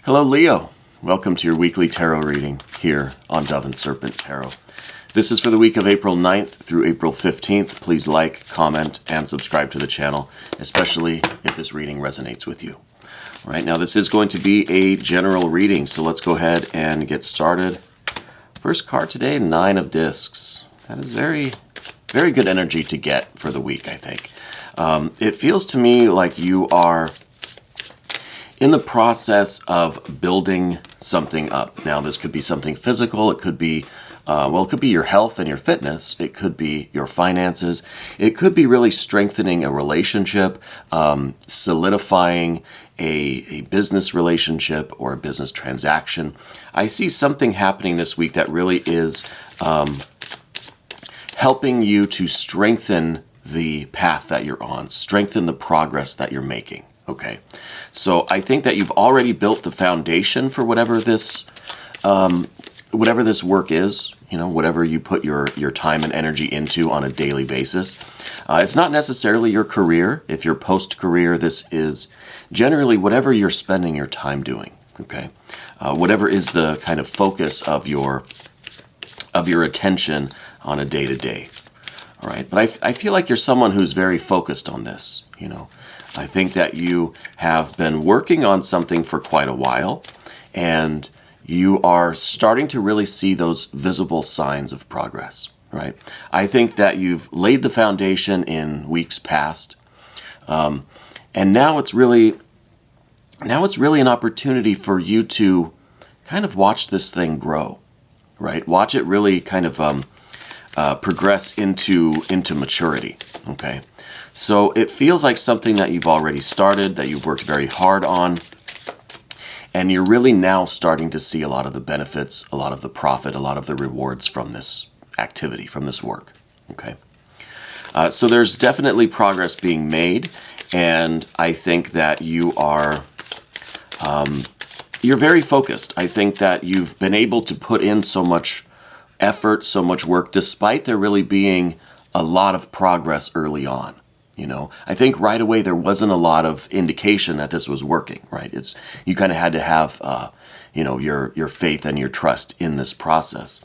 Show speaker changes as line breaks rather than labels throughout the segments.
Hello, Leo. Welcome to your weekly tarot reading here on Dove and Serpent Tarot. This is for the week of April 9th through April 15th. Please like, comment, and subscribe to the channel, especially if this reading resonates with you. All right, now this is going to be a general reading, so let's go ahead and get started. First card today, Nine of Discs. That is very good energy to get for the week, I think. It feels to me like you are in the process of building something up. Now, this could be something physical. It could be, it could be your health and your fitness. It could be your finances. It could be really strengthening a relationship, solidifying a business relationship or a business transaction. I see something happening this week that really is helping you to strengthen the path that you're on, strengthen the progress that you're making. Okay, so I think that you've already built the foundation for whatever this work is, whatever you put your time and energy into on a daily basis. It's not necessarily your career. If you're post-career, this is generally whatever you're spending your time doing, okay? Whatever is the kind of focus of your attention on a day-to-day, all right? But I feel like you're someone who's very focused on this, I think that you have been working on something for quite a while, and you are starting to really see those visible signs of progress, right? I think that you've laid the foundation in weeks past, and now it's really an opportunity for you to kind of watch this thing grow, right? Watch it really kind of progress into maturity, okay? So it feels like something that you've already started, that you've worked very hard on, and you're really now starting to see a lot of the benefits, a lot of the profit, a lot of the rewards from this activity, from this work, okay? So there's definitely progress being made, and I think that you are, you're very focused. I think that you've been able to put in so much effort, so much work, despite there really being a lot of progress early on. I think right away there wasn't a lot of indication that this was working, right? You kind of had to have, your faith and your trust in this process.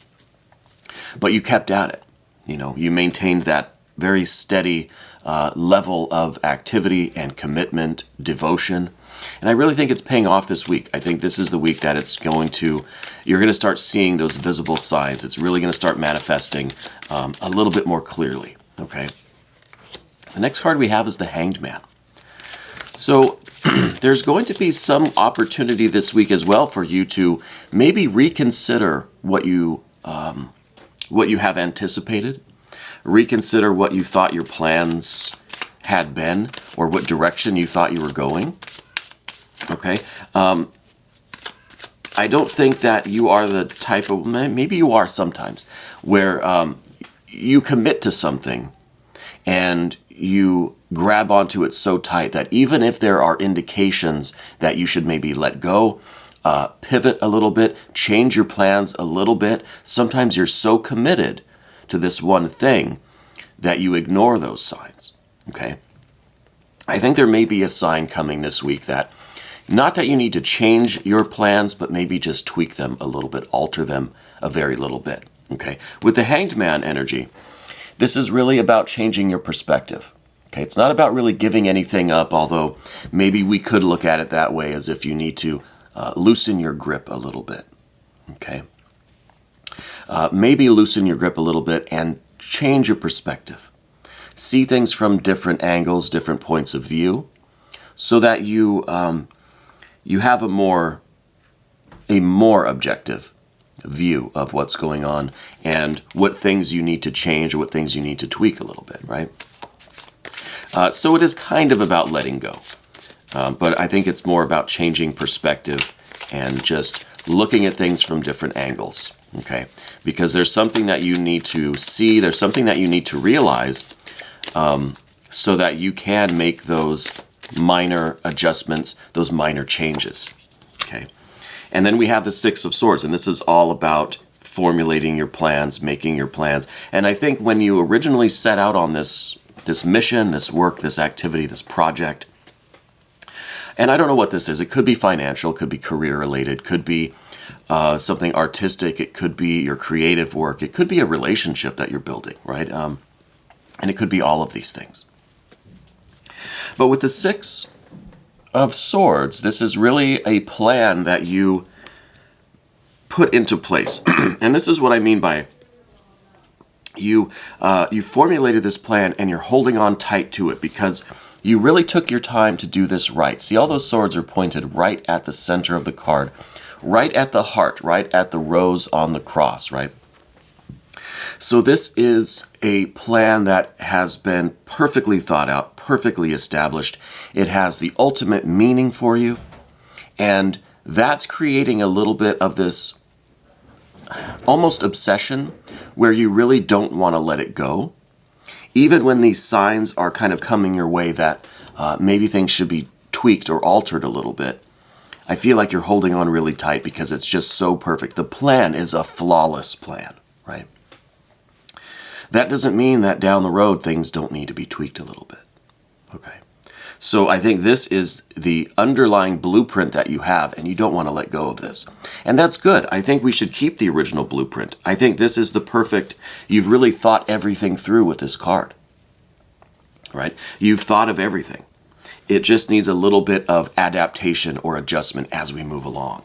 But you kept at it, you maintained that very steady level of activity and commitment, devotion. And I really think it's paying off this week. I think this is the week that you're going to start seeing those visible signs. It's really going to start manifesting a little bit more clearly, okay? The next card we have is the Hanged Man. So there's going to be some opportunity this week as well for you to maybe reconsider what you have anticipated, reconsider what you thought your plans had been, or what direction you thought you were going. Okay. I don't think that you are the type of, maybe you are sometimes, where you commit to something and you grab onto it so tight that even if there are indications that you should maybe let go, pivot a little bit, change your plans a little bit, sometimes you're so committed to this one thing that you ignore those signs, okay? I think there may be a sign coming this week that, not that you need to change your plans, but maybe just tweak them a little bit, alter them a very little bit, okay? With the Hanged Man energy, this is really about changing your perspective, okay? It's not about really giving anything up, although maybe we could look at it that way, as if you need to loosen your grip a little bit, okay? Maybe loosen your grip a little bit and change your perspective. See things from different angles, different points of view, so that you have a more objective view of what's going on and what things you need to change or what things you need to tweak a little bit, right? So it is kind of about letting go. But I think it's more about changing perspective and just looking at things from different angles, okay? Because there's something that you need to see, there's something that you need to realize so that you can make those minor adjustments, those minor changes, okay? And then we have the Six of Swords, and this is all about formulating your plans, making your plans. And I think when you originally set out on this mission, this work, this activity, this project, And I don't know what this is. It could be financial, could be career related, could be something artistic, it could be your creative work, it could be a relationship that you're building, right? And it could be all of these things. But with the Six of Swords, this is really a plan that you put into place. And this is what I mean by you formulated this plan and you're holding on tight to it because you really took your time to do this right. See, all those swords are pointed right at the center of the card, right at the heart, right at the rose on the cross, right? So this is a plan that has been perfectly thought out, perfectly established. It has the ultimate meaning for you, and that's creating a little bit of this almost obsession where you really don't want to let it go. Even when these signs are kind of coming your way that maybe things should be tweaked or altered a little bit, I feel like you're holding on really tight because it's just so perfect. The plan is a flawless plan, right? That doesn't mean that down the road things don't need to be tweaked a little bit. Okay. So I think this is the underlying blueprint that you have, and you don't want to let go of this. And that's good. I think we should keep the original blueprint. I think this is the perfect, you've really thought everything through with this card, right? You've thought of everything. It just needs a little bit of adaptation or adjustment as we move along,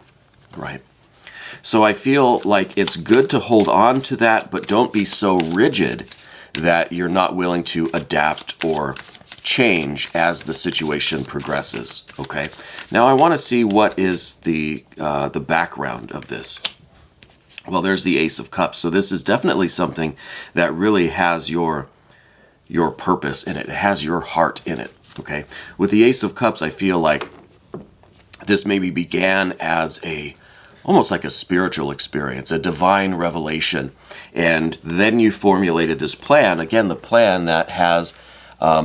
right? So I feel like it's good to hold on to that, but don't be so rigid that you're not willing to adapt or change as the situation progresses, okay? Now I want to see what is the background of this. Well, there's the Ace of Cups. So this is definitely something that really has your purpose in it. It has your heart in it, okay? With the Ace of Cups, I feel like this maybe began as almost like a spiritual experience, a divine revelation. And then you formulated this plan, again, the plan that has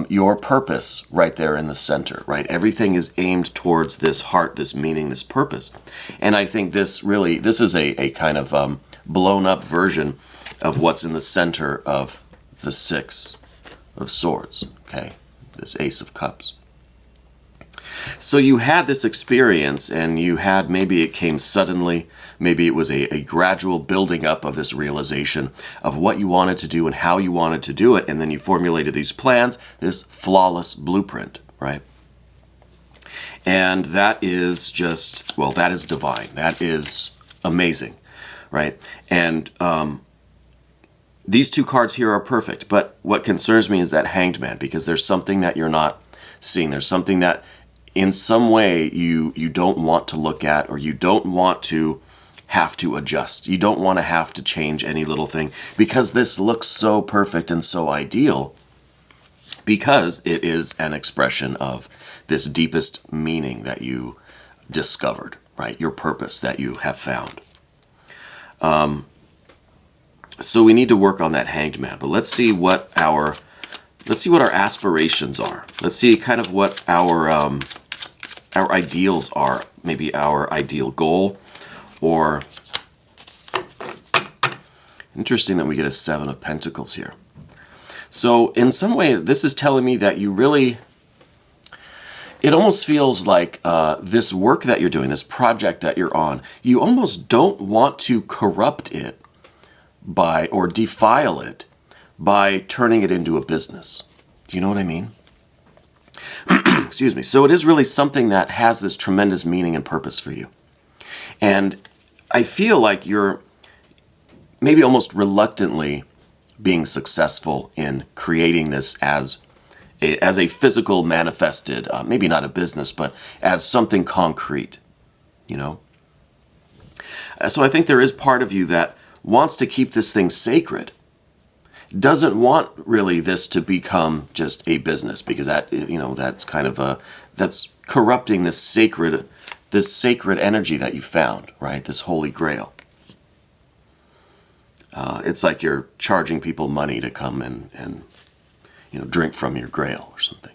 your purpose right there in the center, right? Everything is aimed towards this heart, this meaning, this purpose. And I think this is a kind of blown up version of what's in the center of the Six of Swords, okay? This Ace of Cups. So you had this experience, and you had, maybe it came suddenly, maybe it was a gradual building up of this realization of what you wanted to do and how you wanted to do it, and then you formulated these plans, this flawless blueprint, right? And that is just, well, that is divine. That is amazing, right? And these two cards here are perfect, but what concerns me is that Hanged Man, because there's something that you're not seeing. There's something that in some way you don't want to look at, or you don't want to have to adjust. You don't want to have to change any little thing because this looks so perfect and so ideal, because it is an expression of this deepest meaning that you discovered, right? Your purpose that you have found. So we need to work on that Hanged Man, but let's see what our aspirations are. Let's see kind of what our ideals are, maybe our ideal goal, or interesting that we get a Seven of Pentacles here. So in some way, this is telling me that you really, it almost feels like this work that you're doing, this project that you're on, you almost don't want to corrupt it by, or defile it by turning it into a business. Do you know what I mean? Excuse me. So it is really something that has this tremendous meaning and purpose for you. And I feel like you're maybe almost reluctantly being successful in creating this as a physical manifested, maybe not a business, but as something concrete, you know? So I think there is part of you that wants to keep this thing sacred, doesn't want really this to become just a business, because that, you know, that's kind of that's corrupting this sacred energy that you found, right? This holy grail. It's like you're charging people money to come and you know, drink from your grail or something.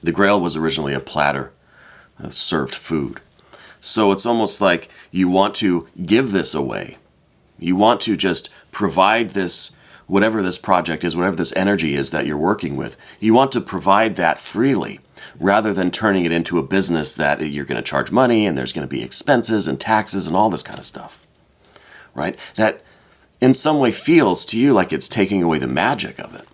The grail was originally a platter of served food. So it's almost like you want to give this away. You want to just provide this whatever this project is, whatever this energy is that you're working with, you want to provide that freely rather than turning it into a business that you're going to charge money and there's going to be expenses and taxes and all this kind of stuff, right? That in some way feels to you like it's taking away the magic of it.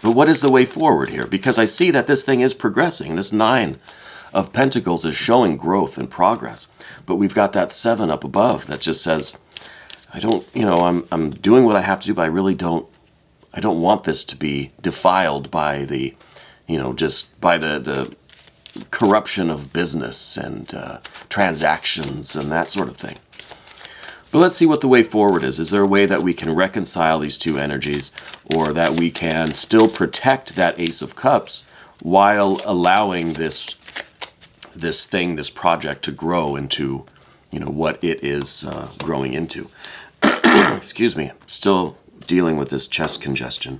But what is the way forward here? Because I see that this thing is progressing. This 9 of Pentacles is showing growth and progress. But we've got that 7 up above that just says, I don't, I'm doing what I have to do, but I really don't want this to be defiled by the, just by the corruption of business and transactions and that sort of thing. But let's see what the way forward is. Is there a way that we can reconcile these two energies, or that we can still protect that Ace of Cups while allowing this project to grow into, what it is growing into? Excuse me, still dealing with this chest congestion.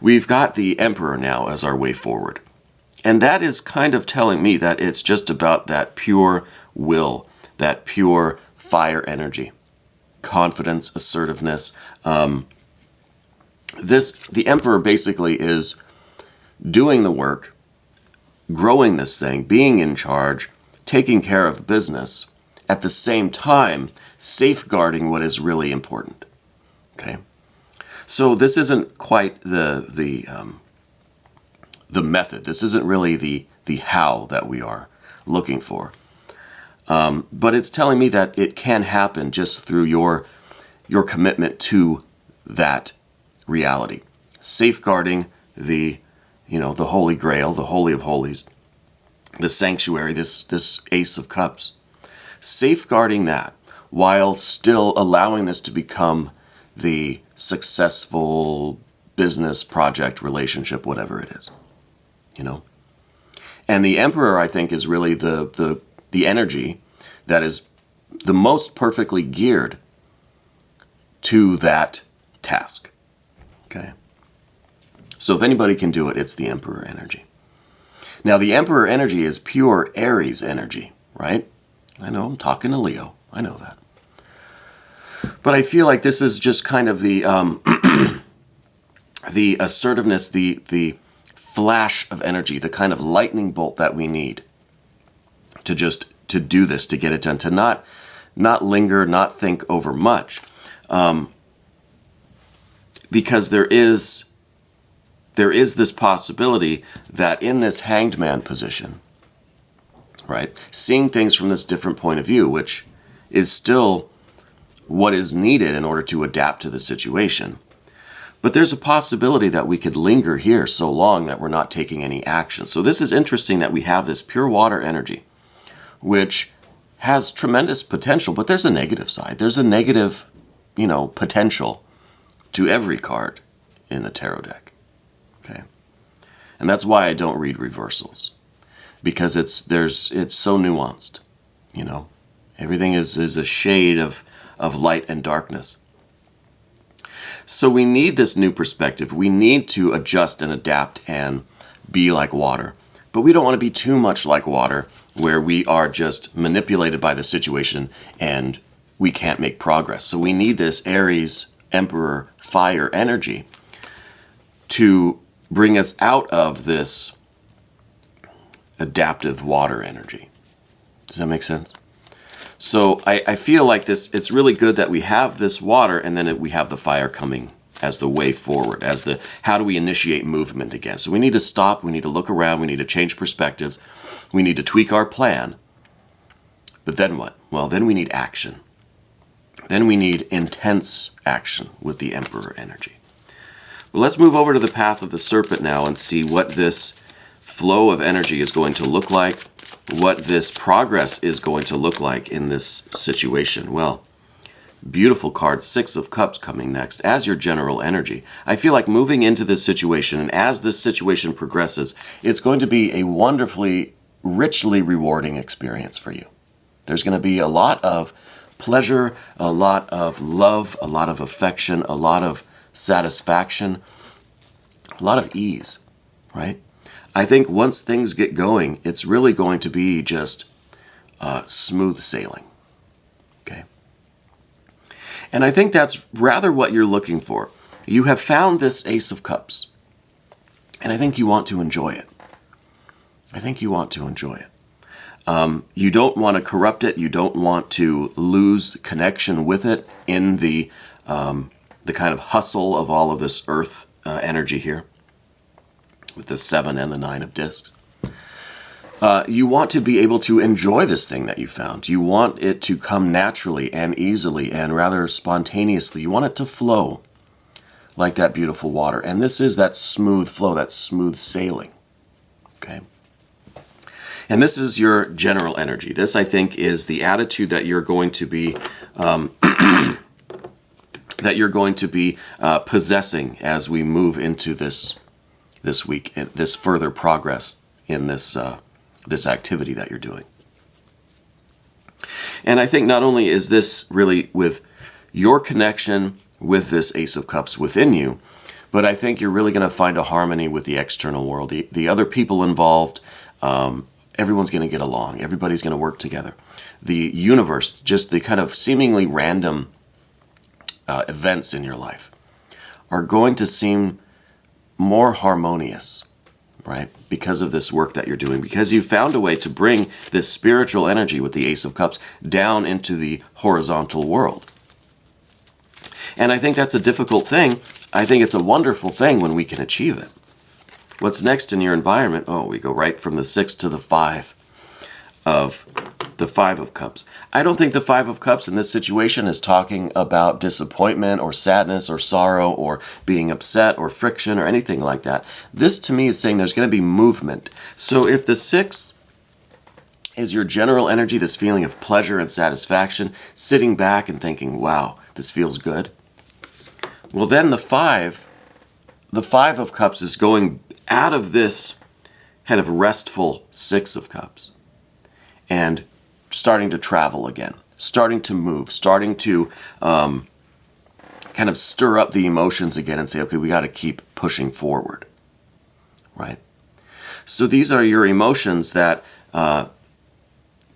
We've got the Emperor now as our way forward. And that is kind of telling me that it's just about that pure will, that pure fire energy, confidence, assertiveness. The Emperor basically is doing the work, growing this thing, being in charge, taking care of business, at the same time safeguarding what is really important. Okay, so this isn't quite the method. This isn't really the how that we are looking for. But it's telling me that it can happen just through your commitment to that reality, safeguarding the Holy Grail, the Holy of Holies, the sanctuary, this Ace of Cups, safeguarding that while still allowing this to become the successful business project, relationship, whatever it is, And the Emperor, I think, is really the energy that is the most perfectly geared to that task. Okay. So if anybody can do it, it's the Emperor energy. Now, the Emperor energy is pure Aries energy, right? I know, I'm talking to Leo. I know that. But I feel like this is just kind of the the assertiveness, the flash of energy, the kind of lightning bolt that we need to do this, to get it done, to not linger, not think over much, because there is this possibility that in this Hanged Man position, right, seeing things from this different point of view, which is still what is needed in order to adapt to the situation. But there's a possibility that we could linger here so long that we're not taking any action. So this is interesting that we have this pure water energy, which has tremendous potential, but there's a negative side. There's a negative, potential to every card in the tarot deck. Okay? And that's why I don't read reversals, because it's so nuanced, Everything is a shade of light and darkness. So we need this new perspective. We need to adjust and adapt and be like water. But we don't want to be too much like water, where we are just manipulated by the situation and we can't make progress. So we need this Aries, Emperor, fire energy to bring us out of this adaptive water energy. Does that make sense? So I feel like it's really good that we have this water, and then we have the fire coming as the way forward, as how do we initiate movement again. So we need to stop, we need to look around, we need to change perspectives, we need to tweak our plan. But then what? Well, then we need action. Then we need intense action with the Emperor energy. Well, let's move over to the path of the Serpent now and see what this flow of energy is going to look like, what this progress is going to look like in this situation. Well, beautiful card, 6 of Cups coming next as your general energy. I feel like moving into this situation, and as this situation progresses, it's going to be a wonderfully, richly rewarding experience for you. There's going to be a lot of pleasure, a lot of love, a lot of affection, a lot of satisfaction, a lot of ease, right? I think once things get going, it's really going to be just smooth sailing, okay? And I think that's rather what you're looking for. You have found this Ace of Cups, and I think you want to enjoy it. I think you want to enjoy it. You don't want to corrupt it. You don't want to lose connection with it in the kind of hustle of all of this earth energy here with the 7 and the 9 of discs. You want to be able to enjoy this thing that you found. You want it to come naturally and easily and rather spontaneously. You want it to flow like that beautiful water. And this is that smooth flow, that smooth sailing. Okay? And this is your general energy. This, I think, is the attitude that you're going to be possessing as we move into this week, and this further progress in this activity that you're doing. And I think not only is this really with your connection with this Ace of Cups within you, but I think you're really going to find a harmony with the external world. The other people involved, everyone's going to get along. Everybody's going to work together. The universe, just the kind of seemingly random events in your life, are going to seem more harmonious, right? Because of this work that you're doing, because you found a way to bring this spiritual energy with the Ace of Cups down into the horizontal world. And I think that's a difficult thing. I think it's a wonderful thing when we can achieve it. What's next in your environment? Oh, we go right from the 6 to the 5 of Cups. I don't think the 5 of Cups in this situation is talking about disappointment or sadness or sorrow or being upset or friction or anything like that. This to me is saying there's going to be movement. So if the 6 is your general energy, this feeling of pleasure and satisfaction, sitting back and thinking, wow, this feels good. Well, then the 5 of Cups is going out of this kind of restful 6 of Cups and starting to travel again, starting to move, starting to kind of stir up the emotions again and say, okay, we got to keep pushing forward, right? So these are your emotions that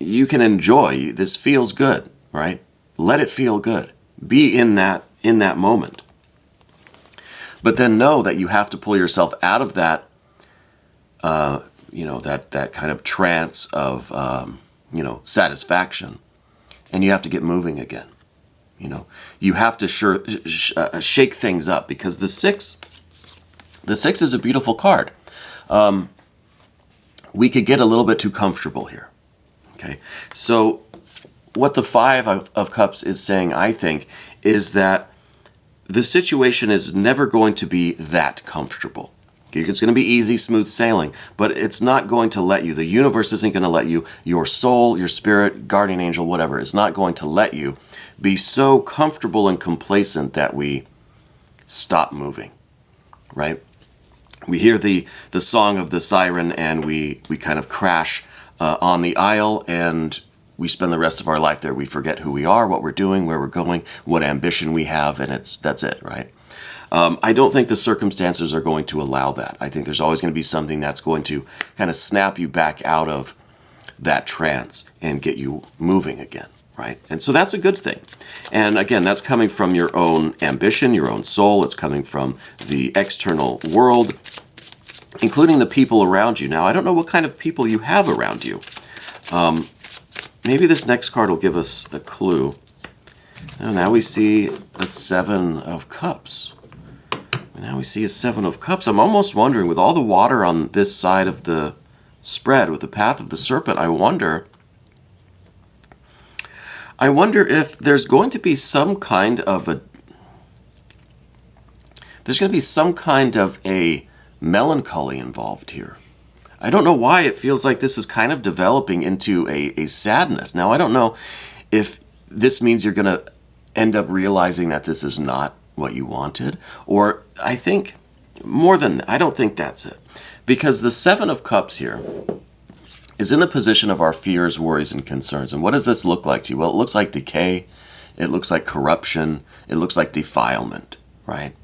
you can enjoy. This feels good, right? Let it feel good. Be in that moment. But then know that you have to pull yourself out of that, that kind of trance of, satisfaction, and you have to get moving again. You have to shake things up, because the 6 is a beautiful card. We could get a little bit too comfortable here. Okay, so what the 5 of Cups is saying, I think, is that the situation is never going to be that comfortable. It's going to be easy, smooth sailing, but it's not going to let you. The universe isn't going to let you. Your soul, your spirit, guardian angel, whatever, is not going to let you be so comfortable and complacent that we stop moving, right? We hear the song of the siren, and we kind of crash on the aisle, and we spend the rest of our life there. We forget who we are, what we're doing, where we're going, what ambition we have, and that's it, right? I don't think the circumstances are going to allow that. I think there's always going to be something that's going to kind of snap you back out of that trance and get you moving again, right? And so that's a good thing. And again, that's coming from your own ambition, your own soul. It's coming from the external world, including the people around you. Now, I don't know what kind of people you have around you. Maybe this next card will give us a clue. Oh, now we see a 7 of Cups. Now we see a 7 of Cups. I'm almost wondering, with all the water on this side of the spread, with the path of the serpent, I wonder if there's going to be some kind of a melancholy involved here. I don't know why it feels like this is kind of developing into a sadness. Now, I don't know if this means you're going to end up realizing that this is not what you wanted, or I think more than that, I don't think that's it. Because the 7 of Cups here is in the position of our fears, worries, and concerns. And what does this look like to you? Well, it looks like decay. It looks like corruption. It looks like defilement, right?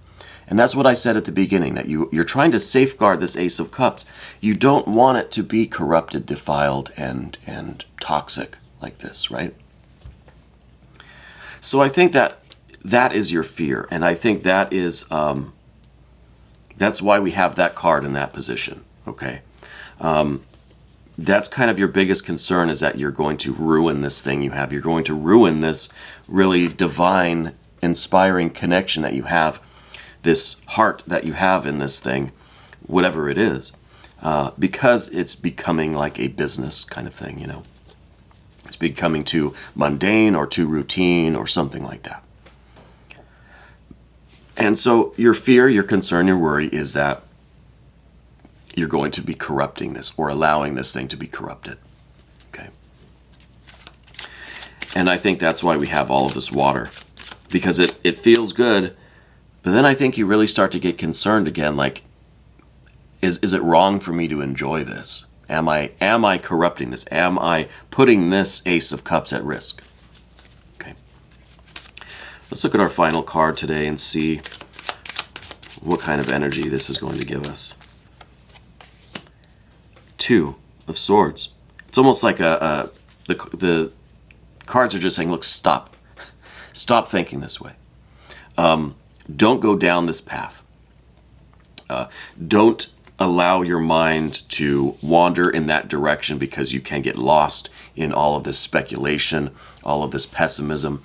And that's what I said at the beginning, that you're trying to safeguard this Ace of Cups. You don't want it to be corrupted, defiled, and toxic like this, right? So I think that that is your fear. And I think that is, that's why we have that card in that position, okay? That's kind of your biggest concern, is that you're going to ruin this thing you have. You're going to ruin this really divine, inspiring connection that you have, this heart that you have in this thing, whatever it is, because it's becoming like a business kind of thing, you know? It's becoming too mundane or too routine or something like that. And so your fear, your concern, your worry is that you're going to be corrupting this or allowing this thing to be corrupted. Okay. And I think that's why we have all of this water, because it feels good, but then I think you really start to get concerned again, like, is it wrong for me to enjoy this? Am I corrupting this? Am I putting this Ace of Cups at risk? Okay. Let's look at our final card today and see what kind of energy this is going to give us. Two of Swords. It's almost like the cards are just saying, look, stop. Stop thinking this way. Don't go down this path. Don't allow your mind to wander in that direction, because you can get lost in all of this speculation, all of this pessimism.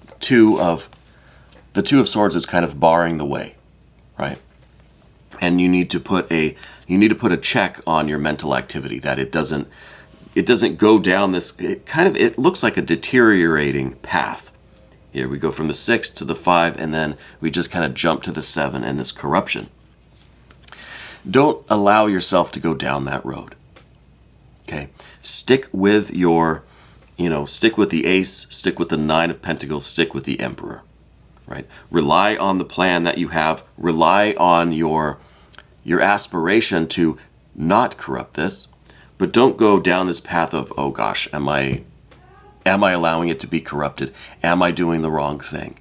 The Two of Swords is kind of barring the way, right? And you need to put a check on your mental activity, that it doesn't go down this, it looks like a deteriorating path. Here we go from the 6 to the 5, and then we just kind of jump to the 7 and this corruption. Don't allow yourself to go down that road. Okay? Stick with stick with the Ace, stick with the 9 of Pentacles, stick with the Emperor. Right? Rely on the plan that you have. Rely on your aspiration to not corrupt this, but don't go down this path of, oh gosh, am I allowing it to be corrupted? Am I doing the wrong thing?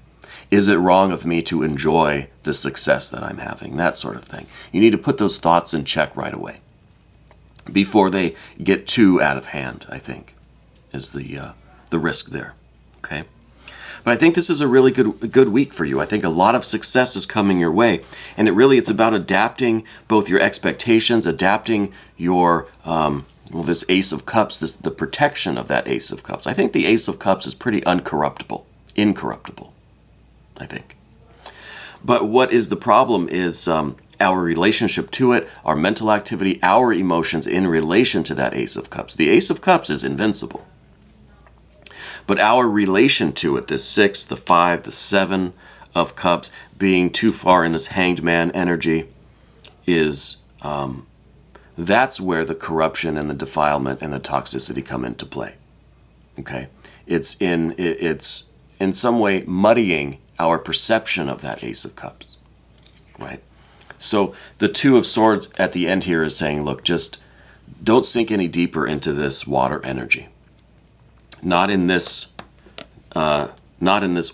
Is it wrong of me to enjoy the success that I'm having? That sort of thing. You need to put those thoughts in check right away before they get too out of hand, I think, is the risk there. Okay? But I think this is a really good week for you. I think a lot of success is coming your way. And it's about adapting both your expectations, adapting your, this Ace of Cups, the protection of that Ace of Cups. I think the Ace of Cups is pretty incorruptible, I think. But what is the problem is our relationship to it, our mental activity, our emotions in relation to that Ace of Cups. The Ace of Cups is invincible. But our relation to it, the 6, the 5, the 7 of Cups, being too far in this Hanged Man energy, is that's where the corruption and the defilement and the toxicity come into play. Okay, it's in some way muddying our perception of that Ace of Cups, right? So the 2 of Swords at the end here is saying, look, just don't sink any deeper into this water energy. Not in this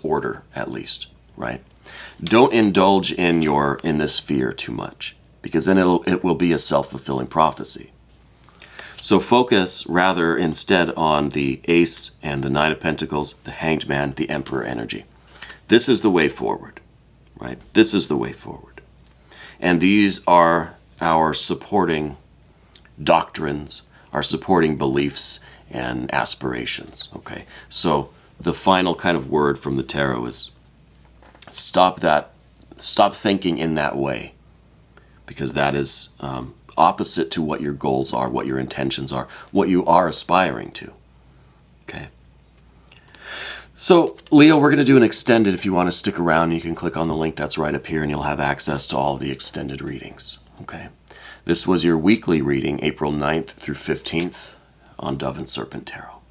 order, at least, right? Don't indulge in this fear too much, because then it will be a self-fulfilling prophecy. So focus rather instead on the Ace and the 9 of Pentacles, the Hanged Man, the Emperor energy. This is the way forward, right? This is the way forward. And these are our supporting doctrines, our supporting beliefs and aspirations, okay? So the final kind of word from the tarot is stop thinking in that way, because that is opposite to what your goals are, what your intentions are, what you are aspiring to, okay? So, Leo, we're going to do an extended. If you want to stick around, you can click on the link that's right up here, and you'll have access to all the extended readings, okay? This was your weekly reading, April 9th through 15th, on Dove and Serpent Tarot.